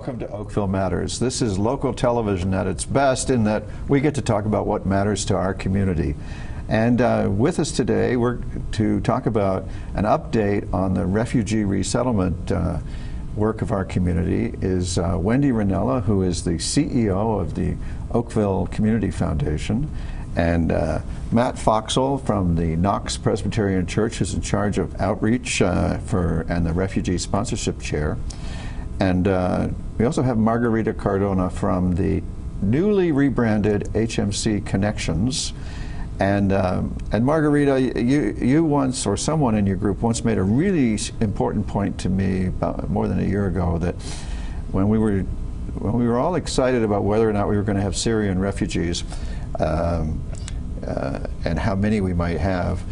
welcome to Oakville Matters. This is local television at its best in that we get to talk about what matters to our community. And with us today, we're to talk about an update on the refugee resettlement work of our community is Wendy Ranella, who is the CEO of the Oakville Community Foundation, and Matt Foxall from the Knox Presbyterian Church, who's in charge of outreach and the refugee sponsorship chair. And we also have Margarita Cardona from the newly rebranded HMC Connections. And Margarita, you once, or someone in your group once made a really important point to me about more than a year ago, that when we were all excited about whether or not we were going to have Syrian refugees and how many we might have,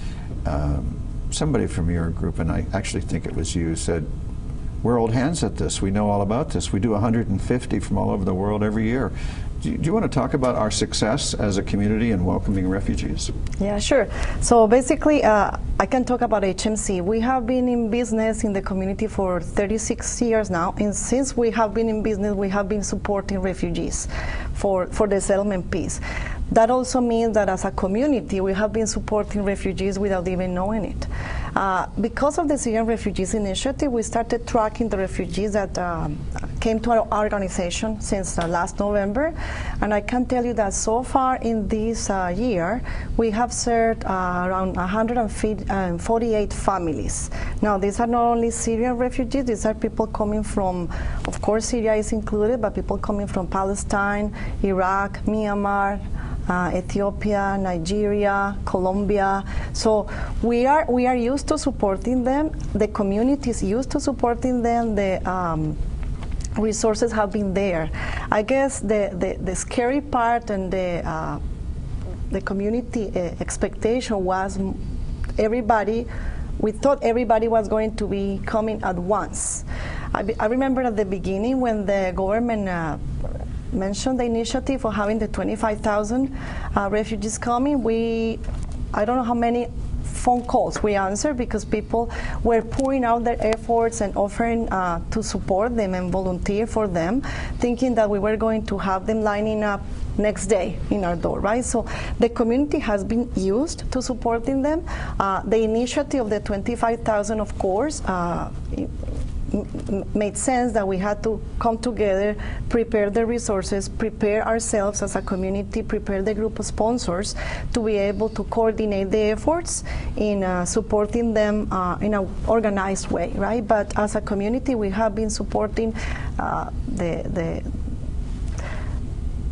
somebody from your group, and I actually think it was you, said, "We're old hands at this. We know all about this. We do 150 from all over the world every year." Do you want to talk about our success as a community in welcoming refugees? Yeah, sure. So basically, I can talk about HMC. We have been in business in the community for 36 years now, and since we have been in business, we have been supporting refugees for the settlement piece. That also means that as a community, we have been supporting refugees without even knowing it. Because of the Syrian Refugees Initiative, we started tracking the refugees that came to our organization since last November. And I can tell you that so far in this year, we have served around 148 families. Now, these are not only Syrian refugees, these are people coming from, of course, Syria is included, but people coming from Palestine, Iraq, Myanmar, Ethiopia, Nigeria, Colombia. So we are used to supporting them. The community is used to supporting them. The resources have been there. I guess the scary part and the community expectation was everybody. We thought everybody was going to be coming at once. I remember at the beginning when the government mentioned the initiative for having the 25,000 refugees coming. I don't know how many phone calls we answered because people were pouring out their efforts and offering to support them and volunteer for them, thinking that we were going to have them lining up next day in our door, right? So the community has been used to supporting them. The initiative of the 25,000, of course, made sense that we had to come together, prepare the resources, prepare ourselves as a community, prepare the group of sponsors to be able to coordinate the efforts in supporting them in an organized way, right? But as a community, we have been supporting the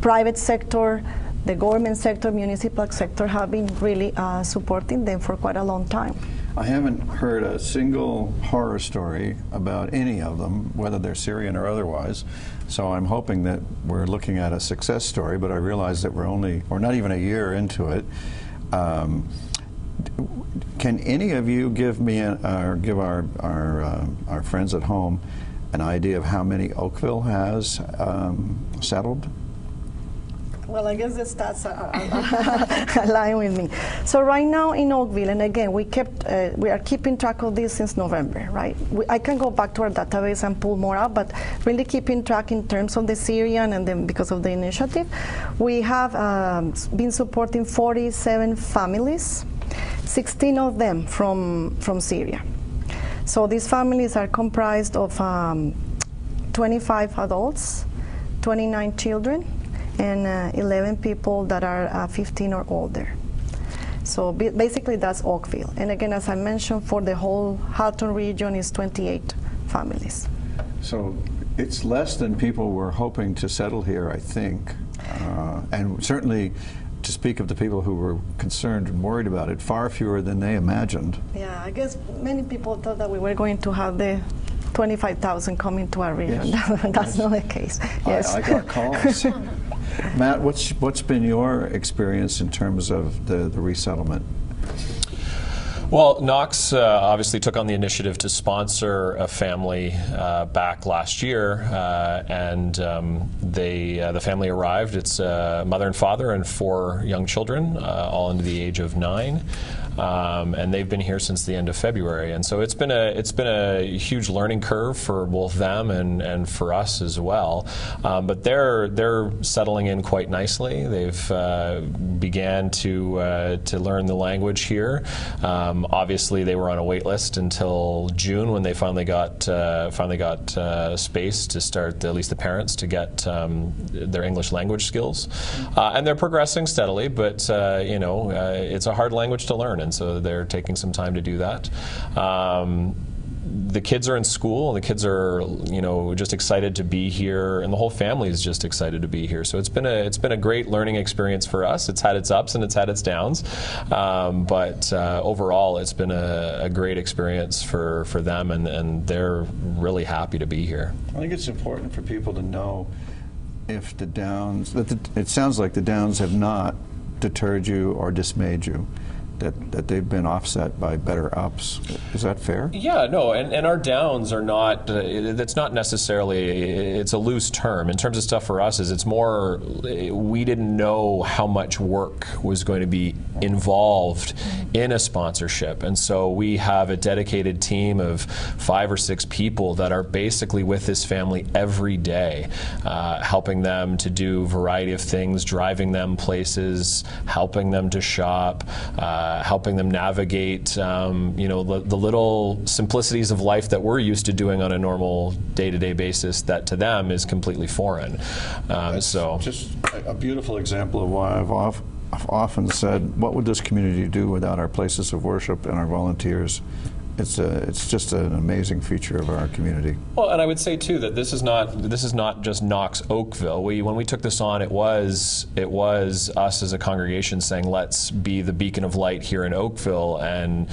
private sector, the government sector, municipal sector have been really supporting them for quite a long time. I haven't heard a single horror story about any of them, whether they're Syrian or otherwise. So I'm hoping that we're looking at a success story, but I realize that we're not even a year into it. Can any of you give me, or give our friends at home an idea of how many Oakville has settled? Well, I guess the stats are align with me. So right now in Oakville, and again, we are keeping track of this since November, right? I can go back to our database and pull more out, but really keeping track in terms of the Syrian and then because of the initiative, we have been supporting 47 families, 16 of them from Syria. So these families are comprised of 25 adults, 29 children, and 11 people that are 15 or older. So basically that's Oakville. And again, as I mentioned, for the whole Halton region is 28 families. So it's less than people were hoping to settle here, I think. And certainly, to speak of the people who were concerned and worried about it, far fewer than they imagined. Yeah, I guess many people thought that we were going to have the 25,000 coming to our region. Yes. That's not the case. Yes. I got calls. Matt, what's been your experience in terms of the resettlement? Well, Knox obviously took on the initiative to sponsor a family back last year, and the family arrived. It's a mother and father and 4 young children, all under the age of 9. and they've been here since the end of February. And so it's been a huge learning curve for both them and for us as well. But they're settling in quite nicely. They've began to learn the language here. Obviously, they were on a wait list until June when they finally got space to start, at least the parents, to get their English language skills, and they're progressing steadily. But it's a hard language to learn, and so they're taking some time to do that. The kids are in school, and the kids are, just excited to be here, and the whole family is just excited to be here. So it's been a great learning experience for us. It's had its ups and it's had its downs, but overall, it's been a great experience for them, and they're really happy to be here. I think it's important for people to know if the downs. It sounds like the downs have not deterred you or dismayed you. That they've been offset by better ups. Is that fair? Yeah, no, and our downs are not, it's not necessarily, it's a loose term. In terms of stuff for us, it's more, we didn't know how much work was going to be involved in a sponsorship. And so we have a dedicated team of 5 or 6 people that are basically with this family every day, helping them to do a variety of things, driving them places, helping them to shop, helping them navigate, the little simplicities of life that we're used to doing on a normal day-to-day basis that to them is completely foreign. So just a beautiful example of why I've often said, what would this community do without our places of worship and our volunteers? It's just an amazing feature of our community. Well, and I would say too that this is not just Knox Oakville. When we took this on, it was us as a congregation saying, let's be the beacon of light here in Oakville, and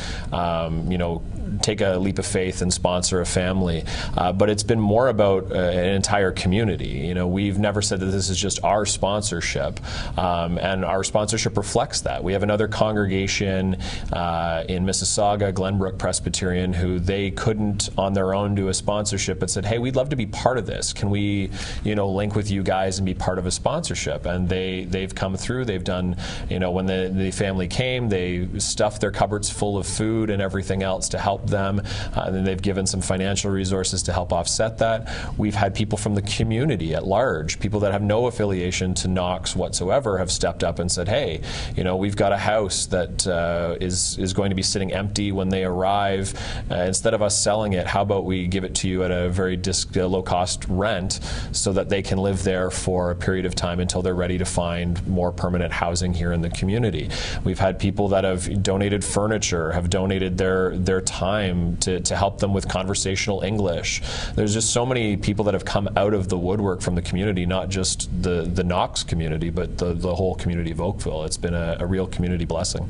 take a leap of faith and sponsor a family. But it's been more about an entire community. We've never said that this is just our sponsorship, and our sponsorship reflects that. We have another congregation in Mississauga, Glenbrook Presbyterian, who they couldn't on their own do a sponsorship, but said, hey, we'd love to be part of this. Can we link with you guys and be part of a sponsorship? And they've come through. They've done, when the family came, they stuffed their cupboards full of food and everything else to help them, and then they've given some financial resources to help offset that. We've had people from the community at large, people that have no affiliation to Knox whatsoever, have stepped up and said, hey, we've got a house that is going to be sitting empty when they arrive. Instead of us selling it, how about we give it to you at a very low-cost rent so that they can live there for a period of time until they're ready to find more permanent housing here in the community. We've had people that have donated furniture, have donated their time to help them with conversational English. There's just so many people that have come out of the woodwork from the community, not just the Knox community, but the whole community of Oakville. It's been a real community blessing.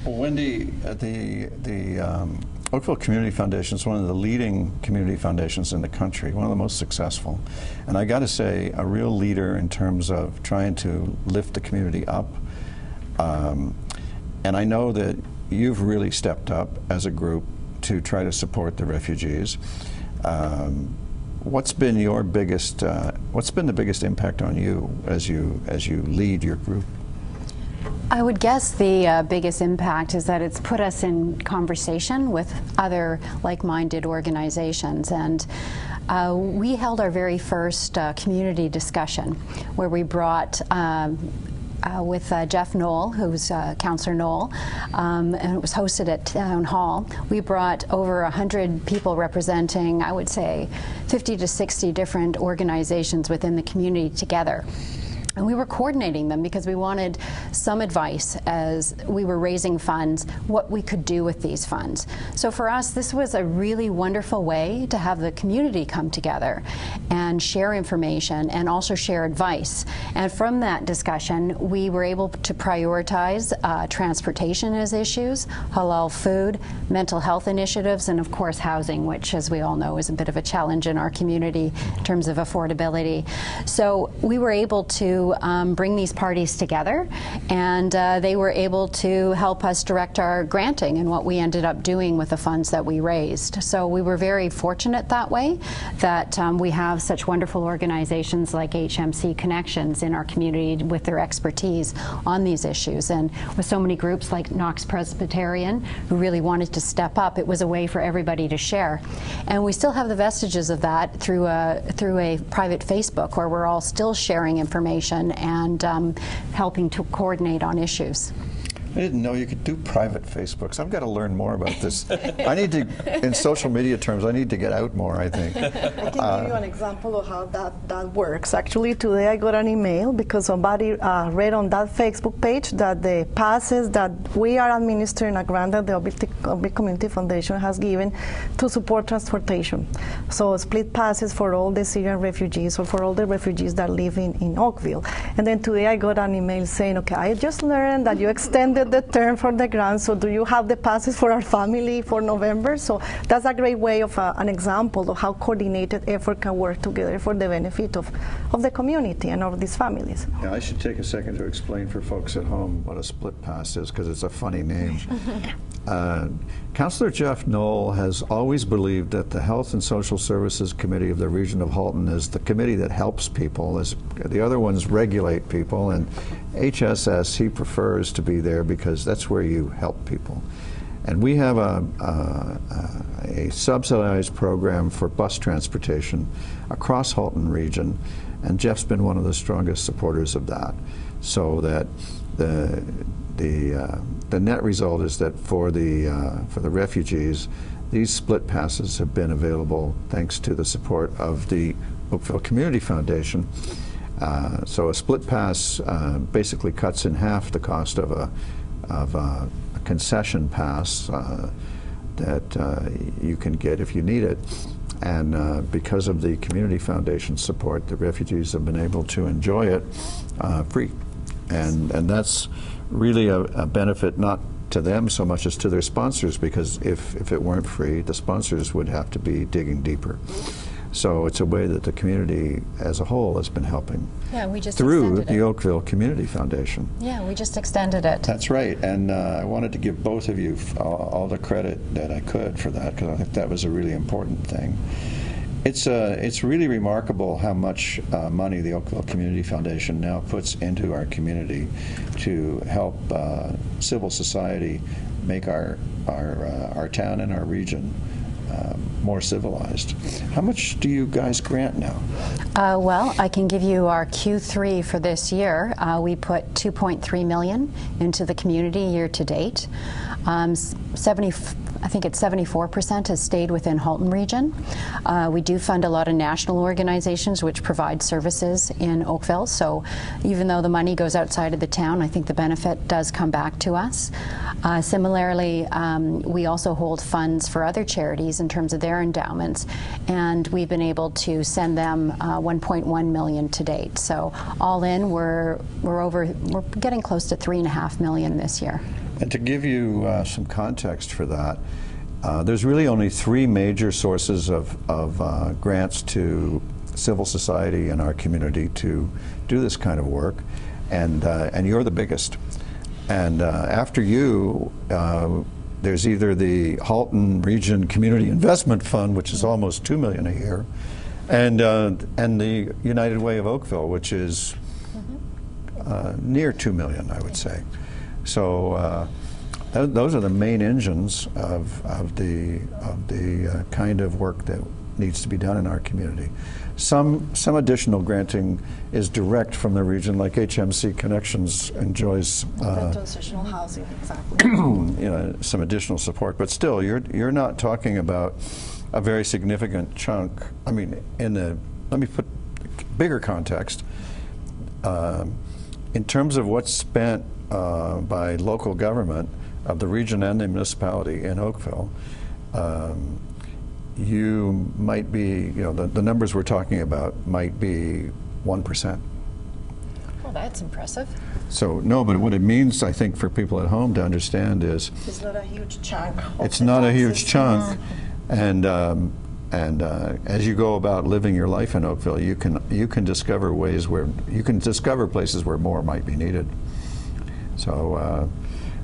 Well, Wendy, the Oakville Community Foundation is one of the leading community foundations in the country, one of the most successful. And I got to say, a real leader in terms of trying to lift the community up. And I know that you've really stepped up as a group to try to support the refugees. What's been the biggest impact on you as you lead your group? I would guess the biggest impact is that it's put us in conversation with other like-minded organizations, and we held our very first community discussion where we brought with Jeff Knoll, who's Councillor Knoll, and it was hosted at Town Hall. We brought over 100 people representing, I would say, 50 to 60 different organizations within the community together. And we were coordinating them because we wanted some advice as we were raising funds, what we could do with these funds. So for us, this was a really wonderful way to have the community come together and share information and also share advice. And from that discussion, we were able to prioritize transportation as issues, halal food, mental health initiatives, and of course housing, which, as we all know, is a bit of a challenge in our community in terms of affordability. So we were able to to bring these parties together, and they were able to help us direct our granting and what we ended up doing with the funds that we raised. So we were very fortunate that way, that we have such wonderful organizations like HMC Connections in our community with their expertise on these issues, and with so many groups like Knox Presbyterian who really wanted to step up. It was a way for everybody to share, and we still have the vestiges of that through a private Facebook where we're all still sharing information and helping to coordinate on issues. I didn't know you could do private Facebooks. I've got to learn more about this. I need to, in social media terms, I need to get out more, I think. I can give you an example of how that works. Actually, today I got an email because somebody read on that Facebook page that the passes that we are administering a grant that the Oakville Community Foundation has given to support transportation. So split passes for all the Syrian refugees or for all the refugees that live in Oakville. And then today I got an email saying, okay, I just learned that you extended the term for the grant, so do you have the passes for our family for November? So that's a great way of an example of how coordinated effort can work together for the benefit of the community and of these families. Yeah, I should take a second to explain for folks at home what a split pass is, because it's a funny name. Councillor Jeff Knoll has always believed that the Health and Social Services Committee of the region of Halton is the committee that helps people. The other ones regulate people, and HSS, he prefers to be there because that's where you help people. And we have a subsidized program for bus transportation across Halton region, and Jeff's been one of the strongest supporters of that. So that the net result is that for the refugees, these split passes have been available thanks to the support of the Oakville Community Foundation. So a split pass basically cuts in half the cost of a concession pass that you can get if you need it. And because of the Community Foundation support, the refugees have been able to enjoy it free. And that's really a benefit not to them so much as to their sponsors, because if it weren't free, the sponsors would have to be digging deeper. So it's a way that the community as a whole has been helping through the Oakville Community Foundation. Yeah, we just extended it. That's right, and I wanted to give both of you all the credit that I could for that, because I think that was a really important thing. It's really remarkable how much money the Oakville Community Foundation now puts into our community to help civil society make our town and our region more civilized. How much do you guys grant now? Well, I can give you our Q3 for this year. We put $2.3 million into the community year to date. I think it's 74% has stayed within Halton region. We do fund a lot of national organizations which provide services in Oakville, so even though the money goes outside of the town, I think the benefit does come back to us. Similarly, we also hold funds for other charities in terms of their endowments, and we've been able to send them $1.1 million to date. So all in, we're getting close to $3.5 million this year. And to give you some context for that, there's really only three major sources of grants to civil society in our community to do this kind of work, and you're the biggest. And after you, there's either the Halton Region Community Investment Fund, which is almost $2 million a year, and the United Way of Oakville, which is near $2 million, I would say. So those are the main engines of the kind of work that needs to be done in our community. Some additional granting is direct from the region, like HMC Connections enjoys transitional housing, exactly. Some additional support, but still, you're not talking about a very significant chunk. I mean, let me put bigger context. In terms of what's spent by local government of the region and the municipality in Oakville, you might be, the numbers we're talking about might be 1%. Well, that's impressive. So, no, but what it means, I think, for people at home to understand is it's not a huge chunk. It's not a huge chunk, and And as you go about living your life in Oakville, you can discover places where more might be needed. So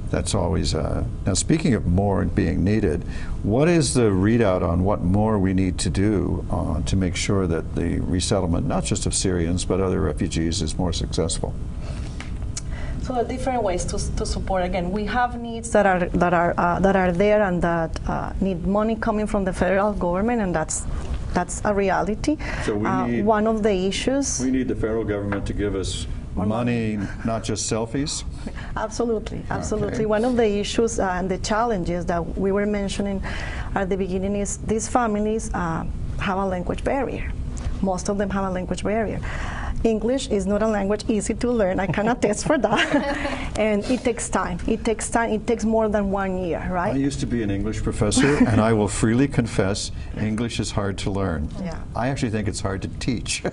that's always now. Speaking of more being needed, what is the readout on what more we need to do to make sure that the resettlement, not just of Syrians but other refugees, is more successful? So there are different ways to support. Again, we have needs that are there and that need money coming from the federal government, and that's a reality. So we need one of the issues. We need the federal government to give us money, not just selfies. Absolutely, absolutely. Okay. One of the issues and the challenges that we were mentioning at the beginning is these families have a language barrier. Most of them have a language barrier. English is not a language easy to learn. I can attest for that. And it takes time. It takes time. It takes more than 1 year, right? I used to be an English professor, and I will freely confess English is hard to learn. Yeah. I actually think it's hard to teach.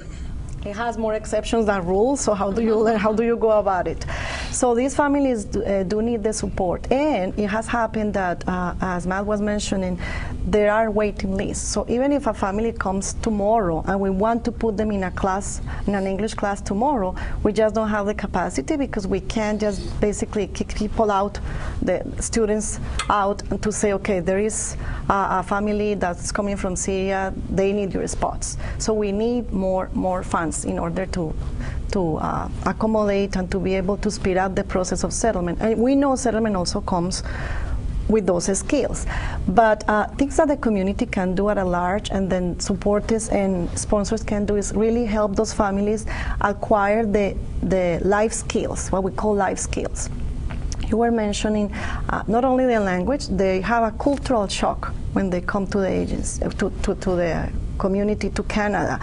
It has more exceptions than rules, so how do you learn? How do you go about it? So these families do need the support, and it has happened that, as Matt was mentioning, there are waiting lists. So even if a family comes tomorrow and we want to put them in a class, in an English class tomorrow, we just don't have the capacity because we can't just basically kick people out, the students out, and to say, okay, there is a family that's coming from Syria, they need your spots. So we need more funds in order to accommodate and to be able to speed up the process of settlement. And we know settlement also comes with those skills. But things that the community can do at a large, and then supporters and sponsors can do, is really help those families acquire the life skills, what we call life skills. You were mentioning not only the language, they have a cultural shock when they come to the agency, to the community, to Canada.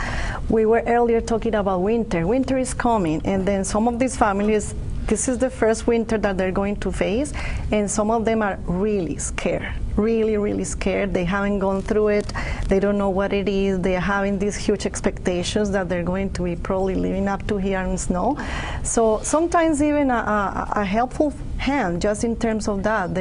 We were earlier talking about winter. Winter is coming, and then some of these families, this is the first winter that they're going to face, and some of them are really scared, really scared. They haven't gone through it. They don't know what it is. They're having these huge expectations that they're going to be probably living up to here in snow. So sometimes even a helpful hand, just in terms of that,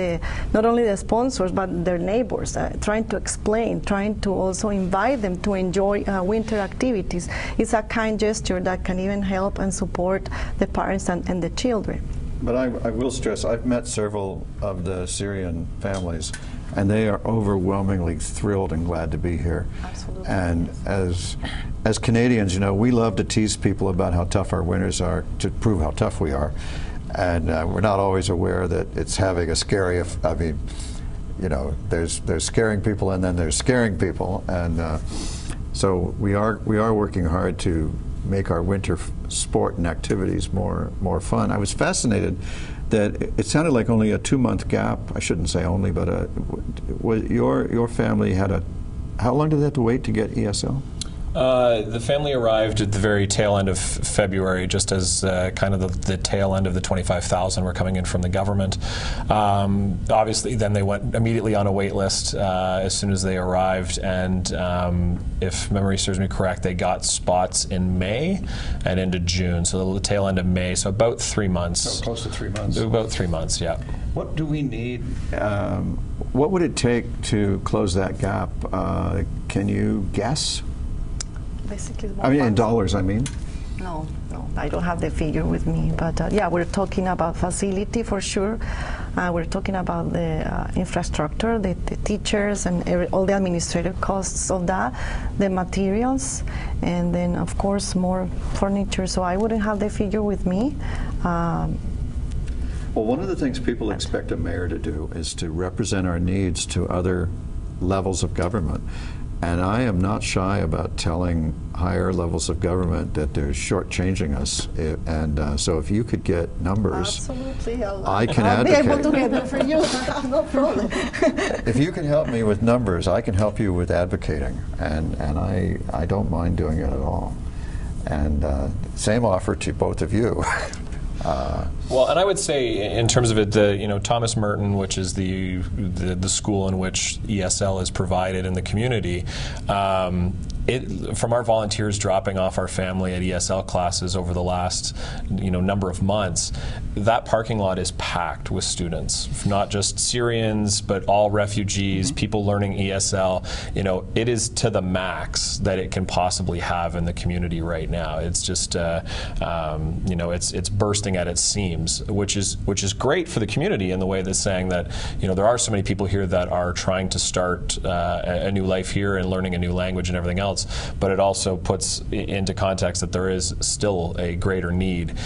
not only the sponsors but their neighbors, trying to explain, trying to also invite them to enjoy winter activities, is a kind gesture that can even help and support the parents and the children. But I will stress, I've met several of the Syrian families, and they are overwhelmingly thrilled and glad to be here. Absolutely. And as Canadians, you know, we love to tease people about how tough our winters are to prove how tough we are. And we're not always aware that it's having a scary, I mean, you know, there's scaring people, and then there's scaring people. And so we are working hard to make our winter sport and activities more fun. I was fascinated that it sounded like only a 2-month gap. I shouldn't say only, but your family had how long did they have to wait to get ESL? The family arrived at the very tail end of February, just as kind of the tail end of the 25,000 were coming in from the government. Obviously, then they went immediately on a wait list as soon as they arrived, and if memory serves me correct, they got spots in May and into June, so the tail end of May, so about 3 months. Oh, close to 3 months. About 3 months, yeah. What do we need? What would it take to close that gap? Can you guess? Basically, I mean, in dollars, I mean. No, I don't have the figure with me, but yeah, we're talking about facility for sure. We're talking about the infrastructure, the teachers, and all the administrative costs of that, the materials, and then of course more furniture. So I wouldn't have the figure with me. Well, one of the things people expect a mayor to do is to represent our needs to other levels of government. And I am not shy about telling higher levels of government that they're shortchanging us. And so if you could get numbers, absolutely, I can advocate. I'll be able to get them for you. No problem. If you can help me with numbers, I can help you with advocating. And I don't mind doing it at all. And same offer to both of you. Well, and I would say, in terms of it, Thomas Merton, which is the school in which ESL is provided in the community, from our volunteers dropping off our family at ESL classes over the last number of months, that parking lot is packed with students, not just Syrians, but all refugees, people learning ESL. It is to the max that it can possibly have in the community right now. It's just, it's bursting at its seams, which is great for the community in the way that's saying that, there are so many people here that are trying to start a new life here and learning a new language and everything else. But it also puts into context that there is still a greater need,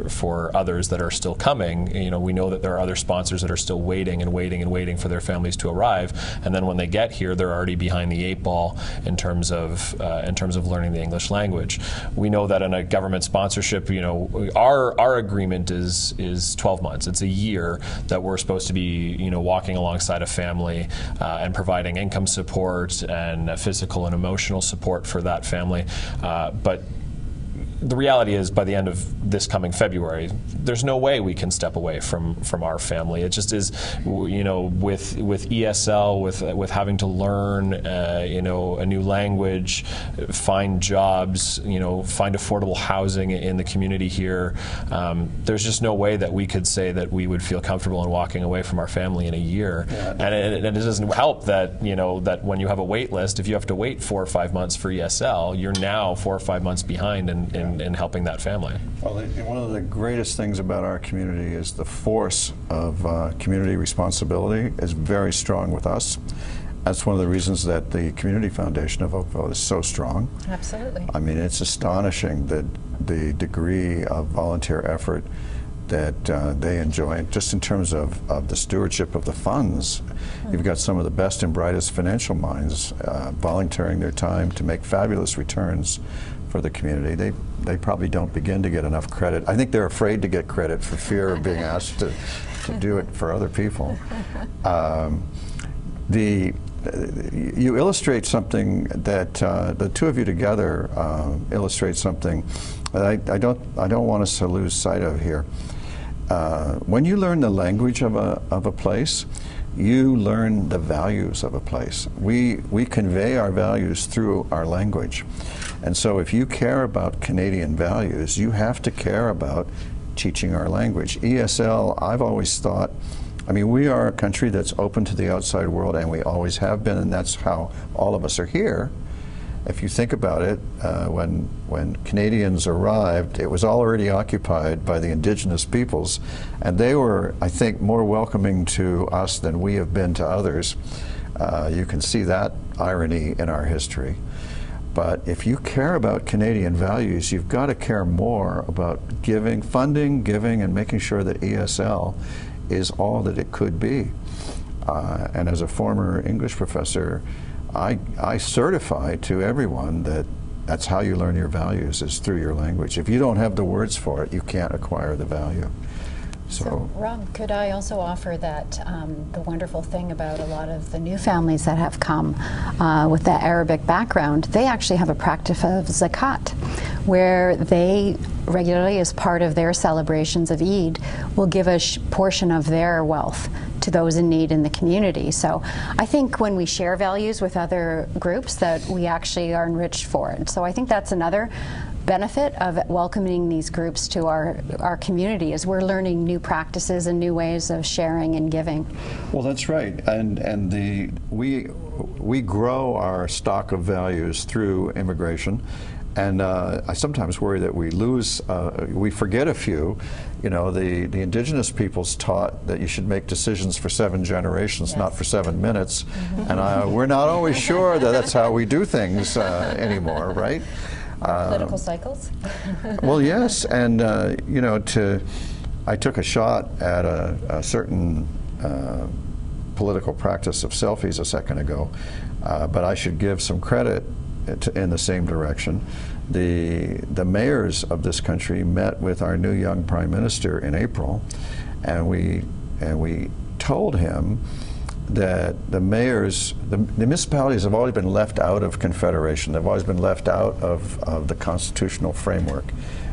for others that are still coming. We know that there are other sponsors that are still waiting and waiting and waiting for their families to arrive, and then when they get here, they're already behind the 8 ball in terms of learning the English language. We know that in a government sponsorship, our agreement is 12 months. It's a year that we're supposed to be, walking alongside a family and providing income support and physical and emotional support for that family. But the reality is, by the end of this coming February, there's no way we can step away from our family. It just is, with ESL, with having to learn, a new language, find jobs, find affordable housing in the community here. There's just no way that we could say that we would feel comfortable in walking away from our family in a year. Yeah. And it doesn't help that that when you have a wait list, if you have to wait 4 or 5 months for ESL, you're now 4 or 5 months behind in helping that family. Well, one of the greatest things about our community is the force of community responsibility is very strong with us. That's one of the reasons that the Community Foundation of Oakville is so strong. Absolutely. I mean, it's astonishing the degree of volunteer effort that they enjoy, just in terms of the stewardship of the funds. You've got some of the best and brightest financial minds volunteering their time to make fabulous returns for the community. They probably don't begin to get enough credit. I think they're afraid to get credit for fear of being asked to do it for other people. You illustrate something that the two of you together illustrate something that I don't want us to lose sight of here. When you learn the language of a place, you learn the values of a place. We convey our values through our language. And so if you care about Canadian values, you have to care about teaching our language. ESL, I've always thought, I mean, we are a country that's open to the outside world, and we always have been, and that's how all of us are here. If you think about it, when Canadians arrived, it was already occupied by the Indigenous peoples, and they were, I think, more welcoming to us than we have been to others. You can see that irony in our history. But if you care about Canadian values, you've got to care more about funding, giving, and making sure that ESL is all that it could be. And as a former English professor, I certify to everyone that that's how you learn your values, is through your language. If you don't have the words for it, you can't acquire the value. So Rob, could I also offer that the wonderful thing about a lot of the new families that have come with that Arabic background, they actually have a practice of Zakat, where they regularly, as part of their celebrations of Eid, will give a portion of their wealth to those in need in the community. So I think when we share values with other groups, that we actually are enriched for it. So I think that's another benefit of welcoming these groups to our community, is we're learning new practices and new ways of sharing and giving. Well, that's right, and we grow our stock of values through immigration, and I sometimes worry that we forget a few. You know, the Indigenous peoples taught that you should make decisions for 7 generations, yes, not for 7 minutes, and we're not always sure that that's how we do things anymore, right? Political cycles? Well, yes, and I took a shot at a certain political practice of selfies a second ago, but I should give some credit in the same direction. The mayors of this country met with our new young Prime Minister in April, and we told him that the municipalities have always been left out of Confederation. They've always been left out of the constitutional framework.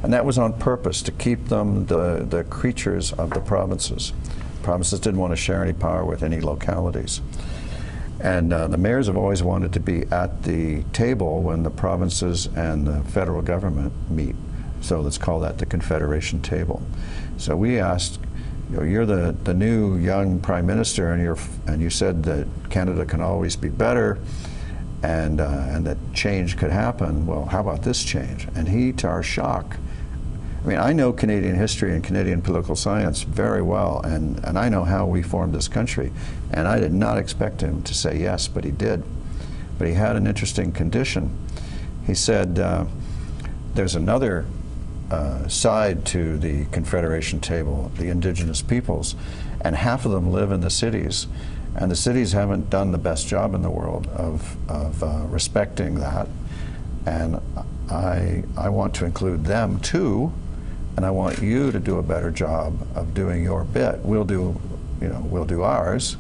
And that was on purpose, to keep them the creatures of the provinces. Provinces didn't want to share any power with any localities. And the mayors have always wanted to be at the table when the provinces and the federal government meet. So let's call that the Confederation table. So we asked, you're the new young prime minister, and you said that Canada can always be better, and that change could happen. Well, how about this change? And he, to our shock, I mean, I know Canadian history and Canadian political science very well, and I know how we formed this country. And I did not expect him to say yes, but he did. But he had an interesting condition. He said, there's another side to the Confederation table, the indigenous peoples, and half of them live in the cities. And the cities haven't done the best job in the world of respecting that. And I want to include them too, and I want you to do a better job of doing your bit. We'll do ours.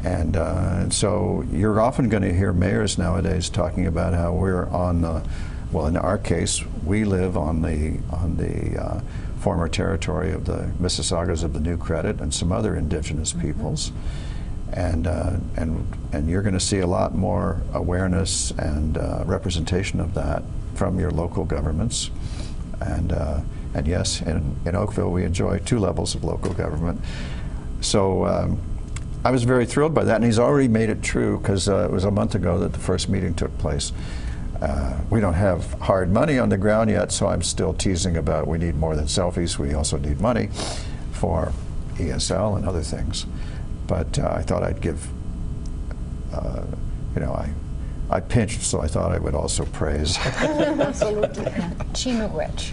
And so you're often going to hear mayors nowadays talking about how we're on the, well, in our case, we live on the former territory of the Mississaugas of the New Credit and some other indigenous peoples. And you're going to see a lot more awareness and representation of that from your local governments. And yes, in Oakville we enjoy 2 levels of local government. So I was very thrilled by that, and he's already made it true, because it was a month ago that the first meeting took place. We don't have hard money on the ground yet, so I'm still teasing about we need more than selfies. We also need money for ESL and other things. But I thought I'd give, I pinched, so I thought I would also praise. Absolutely. Chinowich.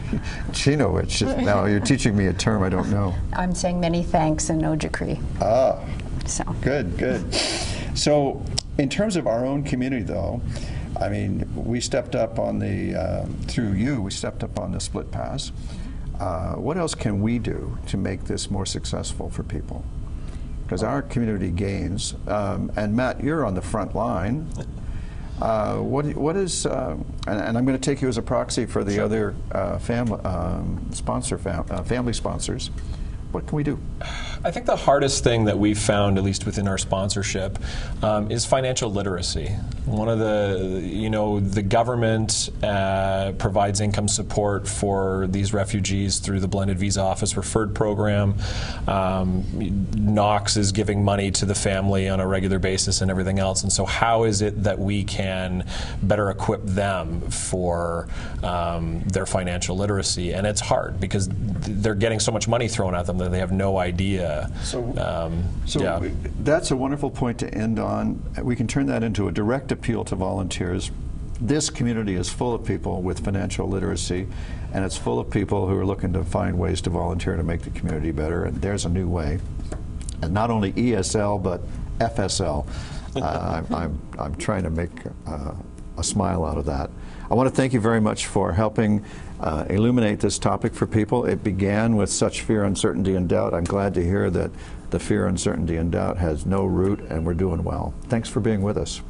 Chinowich. Now you're teaching me a term I don't know. I'm saying many thanks and no decree. Ah, so good. So in terms of our own community, though, I mean, we stepped up on the, through you, we stepped up on the split pass. What else can we do to make this more successful for people? Because our community gains, and Matt, you're on the front line. What is, and I'm going to take you as a proxy for the other family sponsors. What can we do? I think the hardest thing that we've found, at least within our sponsorship, is financial literacy. One of the government provides income support for these refugees through the Blended Visa Office Referred Program. Knox is giving money to the family on a regular basis and everything else. And so how is it that we can better equip them for their financial literacy? And it's hard, because they're getting so much money thrown at them that they have no idea. So yeah. That's a wonderful point to end on. We can turn that into a direct appeal to volunteers. This community is full of people with financial literacy, and it's full of people who are looking to find ways to volunteer to make the community better, and there's a new way. And not only ESL, but FSL. I'm trying to make a smile out of that. I want to thank you very much for helping illuminate this topic for people. It began with such fear, uncertainty, and doubt. I'm glad to hear that the fear, uncertainty, and doubt has no root, and we're doing well. Thanks for being with us.